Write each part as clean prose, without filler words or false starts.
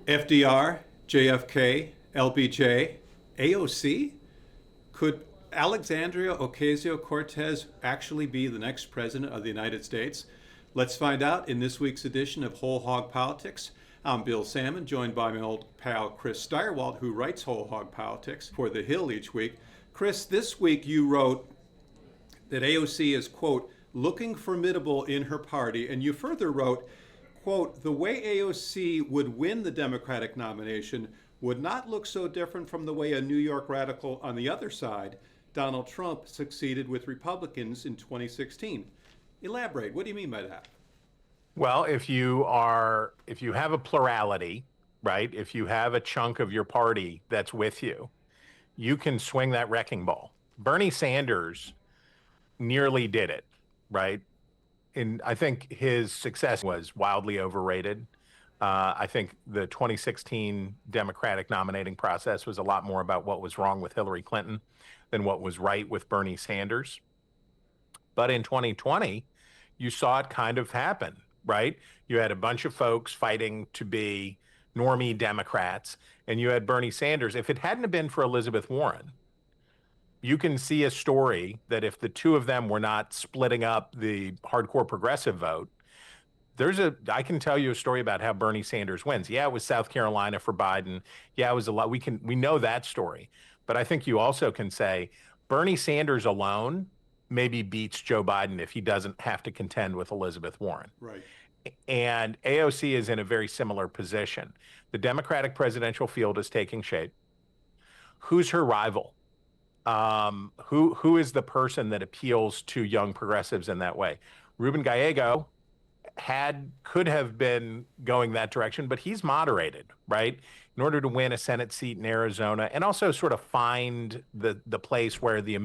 FDR, JFK, LBJ, AOC? Could Alexandria Ocasio-Cortez actually be the next president of the United States? Let's find out in this week's edition of Whole Hog Politics. I'm Bill Sammon, joined by my old pal Chris Stirewalt, who writes Whole Hog Politics for The Hill each week. Chris, this week you wrote that AOC is, quote, looking formidable in her party, and you further wrote, quote, the way AOC would win the Democratic nomination would not look so different from the way a New York radical on the other side, Donald Trump, succeeded with Republicans in 2016. Elaborate. What do you mean by that? Well, if you have a plurality, right? If you have a chunk of your party that's with you, you can swing that wrecking ball. Bernie Sanders nearly did it, right? And I think his success was wildly overrated. I think the 2016 Democratic nominating process was a lot more about what was wrong with Hillary Clinton than what was right with Bernie Sanders. But in 2020, you saw it kind of happen, right? You had a bunch of folks fighting to be normie Democrats, and you had Bernie Sanders. If it hadn't been for Elizabeth Warren, you can see a story that if the two of them were not splitting up the hardcore progressive vote, I can tell you a story about how Bernie Sanders wins. Yeah, it was South Carolina for Biden. Yeah, it was a lot. We know that story. But I think you also can say Bernie Sanders alone maybe beats Joe Biden if he doesn't have to contend with Elizabeth Warren. Right. And AOC is in a very similar position. The Democratic presidential field is taking shape. Who's her rival? Who is the person that appeals to young progressives in that way? Ruben Gallego could have been going that direction, but he's moderated, right? In order to win a Senate seat in Arizona and also sort of find the place where the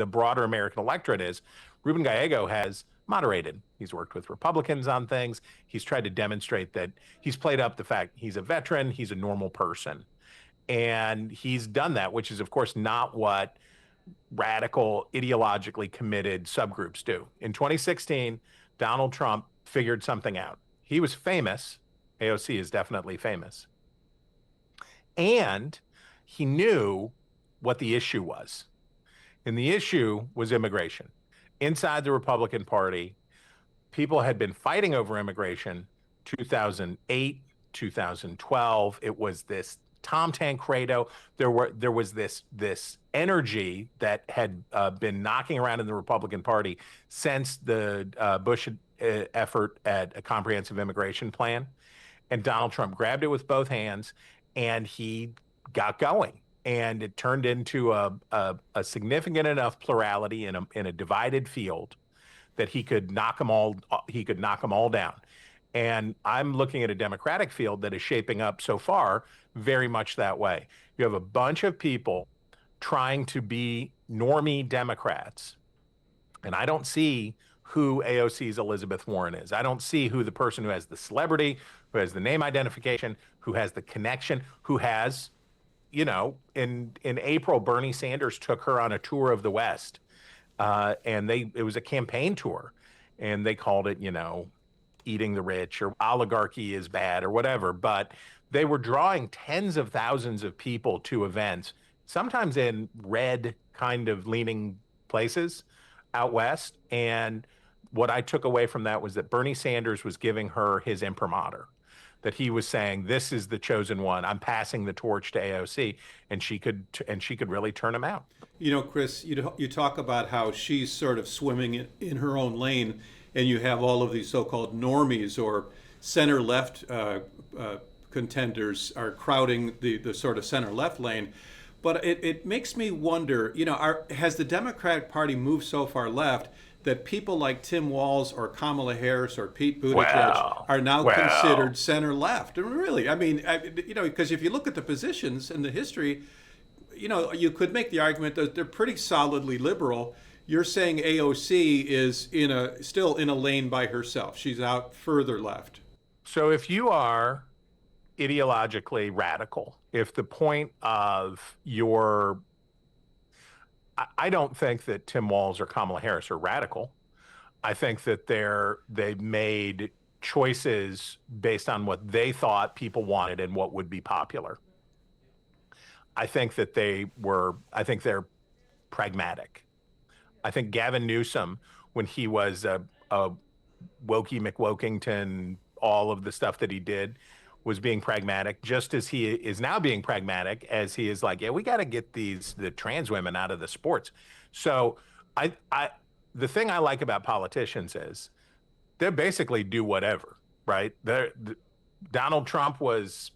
broader American electorate is, Ruben Gallego has moderated. He's worked with Republicans on things. He's tried to demonstrate that he's played up the fact he's a veteran, he's a normal person. And he's done that, which is, of course, not what radical, ideologically committed subgroups do. In 2016, Donald Trump figured something out. He was famous. AOC is definitely famous. And he knew what the issue was. And the issue was immigration. Inside the Republican Party, people had been fighting over immigration 2008, 2012. It was this Tom Tancredo. There was this energy that had been knocking around in the Republican Party since the Bush effort at a comprehensive immigration plan, and Donald Trump grabbed it with both hands, and he got going, and it turned into a significant enough plurality in a divided field that he could knock them all down. And I'm looking at a Democratic field that is shaping up so far very much that way. You have a bunch of people trying to be normie Democrats, and I don't see who AOC's Elizabeth Warren is. I don't see who the person who has the celebrity, who has the name identification, who has the connection, who has, in April, Bernie Sanders took her on a tour of the West, and it was a campaign tour, and they called it, eating the rich or oligarchy is bad or whatever, but they were drawing tens of thousands of people to events, sometimes in red kind of leaning places out West. And what I took away from that was that Bernie Sanders was giving her his imprimatur, that he was saying, this is the chosen one. I'm passing the torch to AOC, and she could really turn him out. Chris, you talk about how she's sort of swimming in her own lane, and you have all of these so-called normies or center-left contenders are crowding the sort of center-left lane. But it makes me wonder, has the Democratic Party moved so far left that people like Tim Walz or Kamala Harris or Pete Buttigieg are now considered center-left? Really, because if you look at the positions and the history, you could make the argument that they're pretty solidly liberal. You're saying AOC is still in a lane by herself. She's out further left. So if you are ideologically radical, if the point of I don't think that Tim Walz or Kamala Harris are radical. I think that they've made choices based on what they thought people wanted and what would be popular. I think they're pragmatic. I think Gavin Newsom, when he was a Wokey McWokington, all of the stuff that he did was being pragmatic, just as he is now being pragmatic, as he is like, yeah, we got to get the trans women out of the sports. So the thing I like about politicians is they basically do whatever, right? Donald Trump was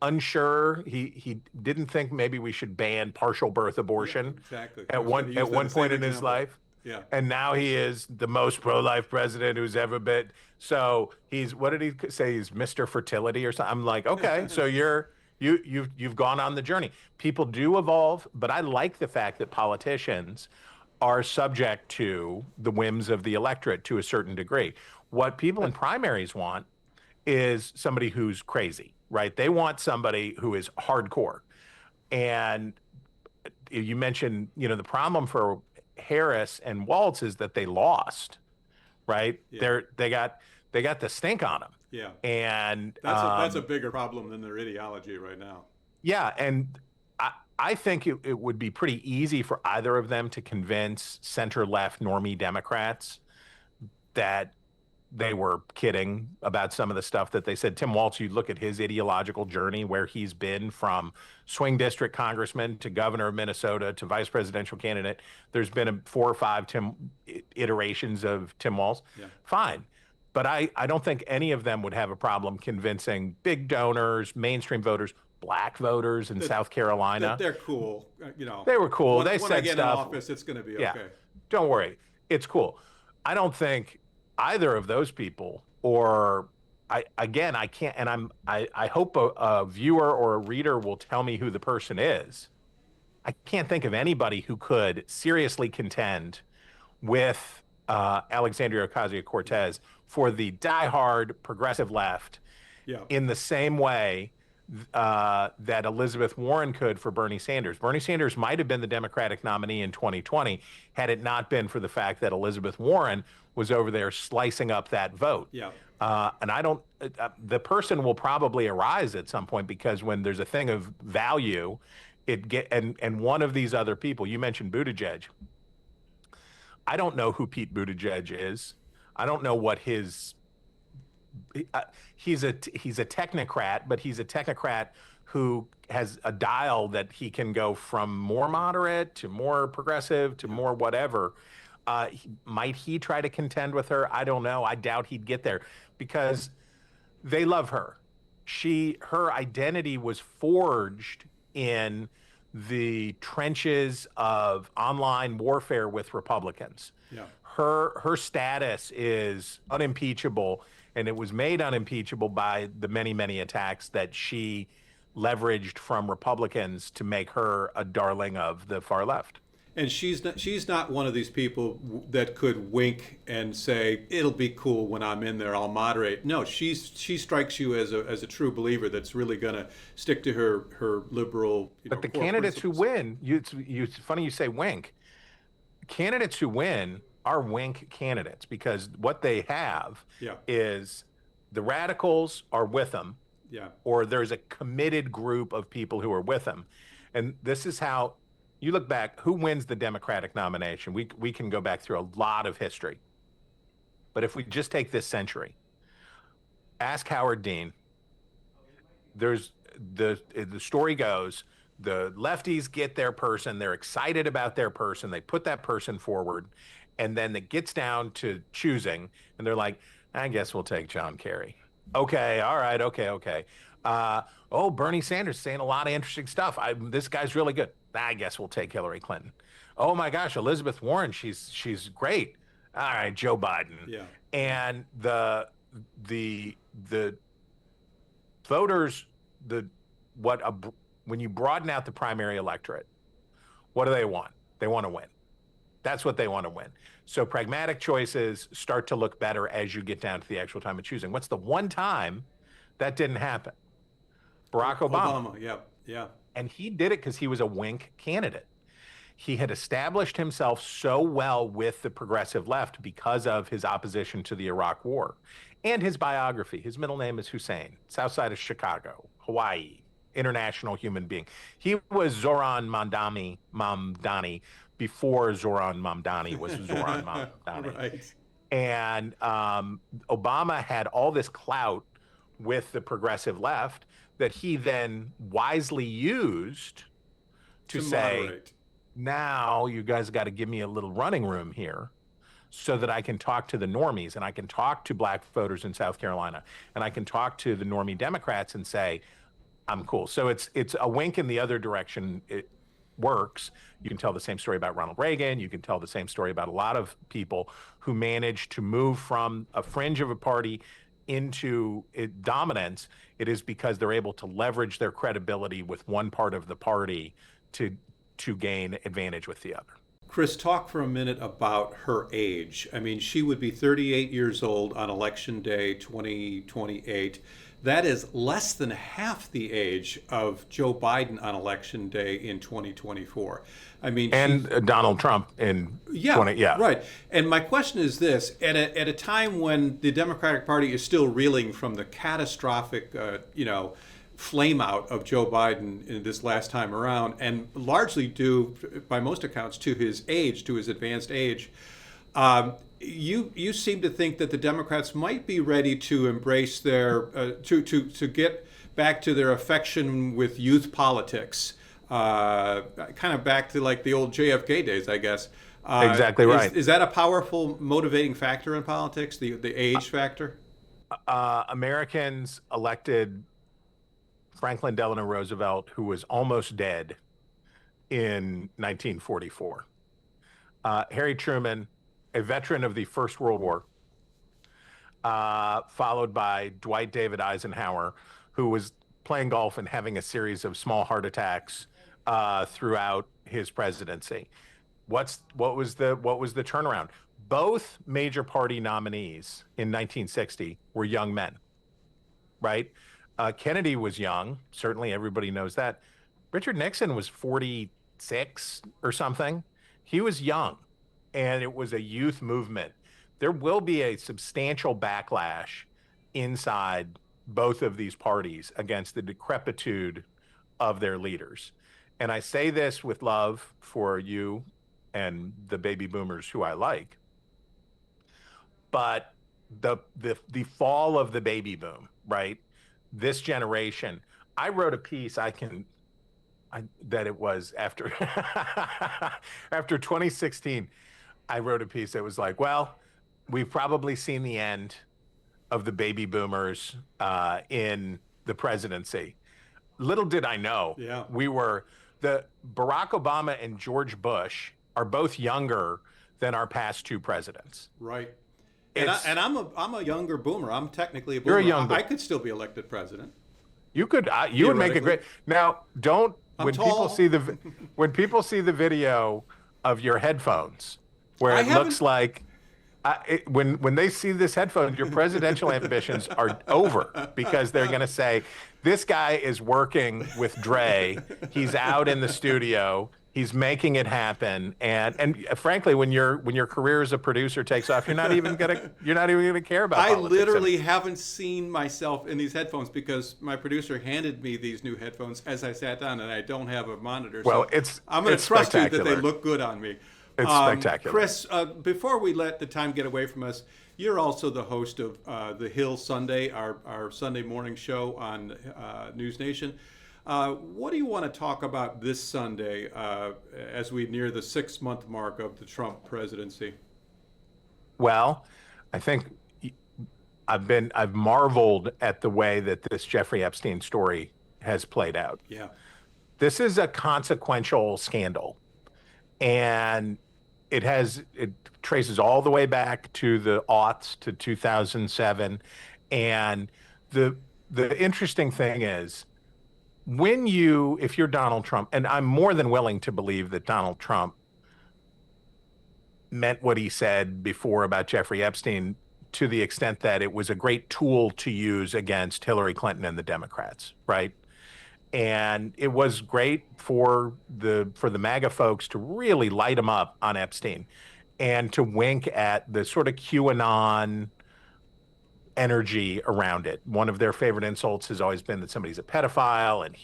unsure. He didn't think maybe we should ban partial birth abortion. Yeah, exactly. At one point in his life. Yeah. And now he is the most pro-life president who's ever been. So what did he say? He's Mr. Fertility or something. I'm like, okay, so you've gone on the journey. People do evolve, but I like the fact that politicians are subject to the whims of the electorate to a certain degree. What people in primaries want is somebody who's crazy, right? They want somebody who is hardcore. And you mentioned, the problem for Harris and Waltz is that they lost, right? Yeah. They got the stink on them. Yeah. And that's a bigger problem than their ideology right now. Yeah. And I think it would be pretty easy for either of them to convince center-left normie Democrats that they were kidding about some of the stuff that they said. Tim Walz, you look at his ideological journey, where he's been from swing district congressman to governor of Minnesota to vice presidential candidate. There's been 4 or 5 iterations of Tim Walz. Yeah. Fine. But I don't think any of them would have a problem convincing big donors, mainstream voters, black voters in South Carolina. They're cool. They were cool. They when said I get stuff. in office, it's going to be Yeah. okay. Don't worry. It's cool. I don't think either of those people, or I can't, and I hope a viewer or a reader will tell me who the person is. I can't think of anybody who could seriously contend with Alexandria Ocasio-Cortez for the diehard progressive left in the same way that Elizabeth Warren could for Bernie Sanders. Bernie Sanders might have been the Democratic nominee in 2020 had it not been for the fact that Elizabeth Warren was over there slicing up that vote. Yeah. And I don't, the person will probably arise at some point, because when there's a thing of value, and one of these other people, you mentioned Buttigieg. I don't know who Pete Buttigieg is. I don't know what he's a technocrat, but he's a technocrat who has a dial that he can go from more moderate to more progressive to more whatever. Might he try to contend with her? I don't know. I doubt he'd get there, because they love her. Her identity was forged in the trenches of online warfare with Republicans. Yeah. Her status is unimpeachable, and it was made unimpeachable by the many, many attacks that she leveraged from Republicans to make her a darling of the far left. And she's not one of these people that could wink and say, it'll be cool when I'm in there, I'll moderate. No, she strikes you as a true believer that's really going to stick to her liberal. But the candidates who win, it's funny you say wink. Candidates who win are wink candidates, because what they have is the radicals are with them, or there's a committed group of people who are with them. And this is how you look back, who wins the Democratic nomination? We can go back through a lot of history. But if we just take this century, ask Howard Dean. There's the story goes, the lefties get their person, they're excited about their person, they put that person forward, and then it gets down to choosing, and they're like, I guess we'll take John Kerry. Okay, all right, okay. Bernie Sanders saying a lot of interesting stuff. This guy's really good. I guess we'll take Hillary Clinton. Oh my gosh, Elizabeth Warren, she's great. All right, Joe Biden. Yeah. And the voters, when you broaden out the primary electorate, what do they want? They want to win. That's what they want to win. So pragmatic choices start to look better as you get down to the actual time of choosing. What's the one time that didn't happen? Barack Obama. Yeah. And he did it because he was a wink candidate. He had established himself so well with the progressive left because of his opposition to the Iraq War and his biography. His middle name is Hussein, south side of Chicago, Hawaii, international human being. He was Zoran Mamdani before Zoran Mamdani was Zoran Mamdani. Right. And Obama had all this clout with the progressive left that he then wisely used to say, moderate. now you guys got to give me a little running room here so that I can talk to the normies and I can talk to black voters in South Carolina and I can talk to the normie Democrats and say, I'm cool. So it's a wink in the other direction. It works. You can tell the same story about Ronald Reagan. You can tell the same story about a lot of people who managed to move from a fringe of a party into dominance. It is because they're able to leverage their credibility with one part of the party to gain advantage with the other. Chris, talk for a minute about her age. I mean, she would be 38 years old on Election Day 2028. That is less than half the age of Joe Biden on Election Day in 2024. I mean, and Donald Trump in 20, yeah. Right. And my question is this: at a time when the Democratic Party is still reeling from the catastrophic, flame out of Joe Biden in this last time around, and largely due, by most accounts, to his age, to his advanced age. You seem to think that the Democrats might be ready to embrace their to get back to their affection with youth politics, kind of back to like the old JFK days, I guess. Exactly right. Is that a powerful motivating factor in politics, the age factor? Americans elected Franklin Delano Roosevelt, who was almost dead in 1944. Harry Truman, a veteran of the First World War, followed by Dwight David Eisenhower, who was playing golf and having a series of small heart attacks throughout his presidency. What was the turnaround? Both major party nominees in 1960 were young men, right? Kennedy was young. Certainly everybody knows that. Richard Nixon was 46 or something. He was young, and it was a youth movement. There will be a substantial backlash inside both of these parties against the decrepitude of their leaders. And I say this with love for you and the baby boomers who I like. But the fall of the baby boom, right? This generation, I wrote a piece that it was after after 2016. I wrote a piece that was like, well, we've probably seen the end of the baby boomers in the presidency. Little did I know, the Barack Obama and George Bush are both younger than our past two presidents. Right. And I'm a younger boomer. I'm technically a boomer. You're a young boomer. I could still be elected president. You could. You would make a great. Now, don't. When people see the video of your headphones, where it looks like, when they see this headphone, your presidential ambitions are over, because they're going to say, this guy is working with Dre. He's out in the studio. He's making it happen, and frankly, when your career as a producer takes off, you're not even gonna care about I politics. literally haven't seen myself in these headphones because my producer handed me these new headphones as I sat down, and I don't have a monitor. Well, so I'm going to trust you that they look good on me. It's spectacular. Chris, before we let the time get away from us, you're also the host of The Hill Sunday, our Sunday morning show on News Nation. What do you want to talk about this Sunday as we near the 6-month mark of the Trump presidency? Well, I think I've marveled at the way that this Jeffrey Epstein story has played out. Yeah. This is a consequential scandal, and it traces all the way back to the aughts, to 2007. And the interesting thing is, if you're Donald Trump, and I'm more than willing to believe that Donald Trump meant what he said before about Jeffrey Epstein, to the extent that it was a great tool to use against Hillary Clinton and the Democrats, right? And it was great for the MAGA folks to really light them up on Epstein and to wink at the sort of QAnon energy around it. One of their favorite insults has always been that somebody's a pedophile, and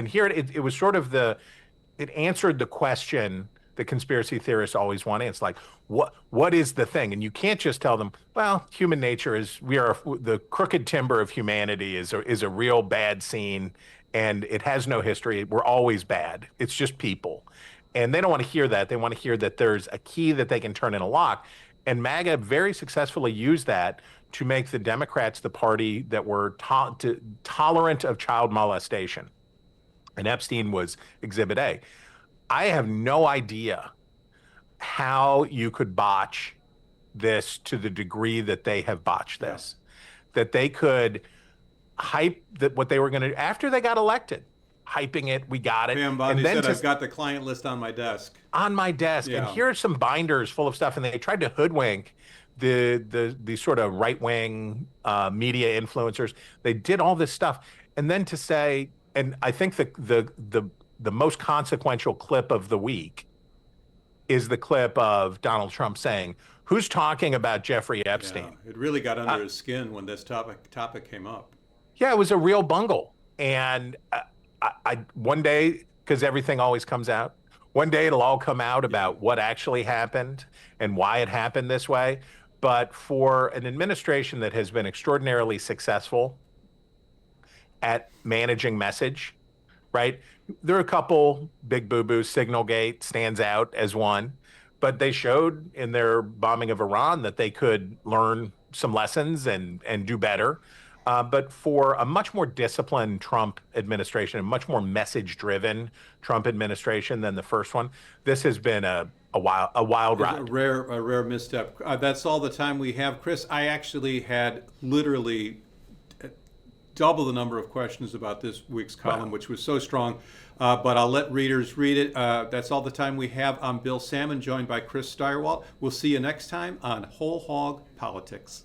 here it was sort of it answered the question that conspiracy theorists always want. It's like, what is the thing? And you can't just tell them, well, human nature is, the crooked timber of humanity is a real bad scene, and it has no history. We're always bad. It's just people. And they don't want to hear that. They want to hear that there's a key that they can turn in a lock. And MAGA very successfully used that to make the Democrats the party that were tolerant of child molestation. And Epstein was Exhibit A. I have no idea how you could botch this to the degree that they have botched this, that they could hype that what they were going to do after they got elected, hyping it, we got it. Pam Bondi said, I've got the client list on my desk. On my desk. Yeah. And here are some binders full of stuff. And they tried to hoodwink the sort of right-wing media influencers. They did all this stuff. And then to say, and I think the most consequential clip of the week is the clip of Donald Trump saying, who's talking about Jeffrey Epstein? Yeah, it really got under his skin when this topic came up. Yeah, it was a real bungle. And I one day, because everything always comes out, one day it'll all come out about what actually happened and why it happened this way. But for an administration that has been extraordinarily successful at managing message, right? There are a couple big boo-boos. Signalgate stands out as one, but they showed in their bombing of Iran that they could learn some lessons and do better. But for a much more disciplined Trump administration, a much more message-driven Trump administration than the first one, this has been a wild ride. A rare misstep. That's all the time we have. Chris, I actually had literally double the number of questions about this week's column, which was so strong. But I'll let readers read it. That's all the time we have. I'm Bill Sammon, joined by Chris Stirewalt. We'll see you next time on Whole Hog Politics.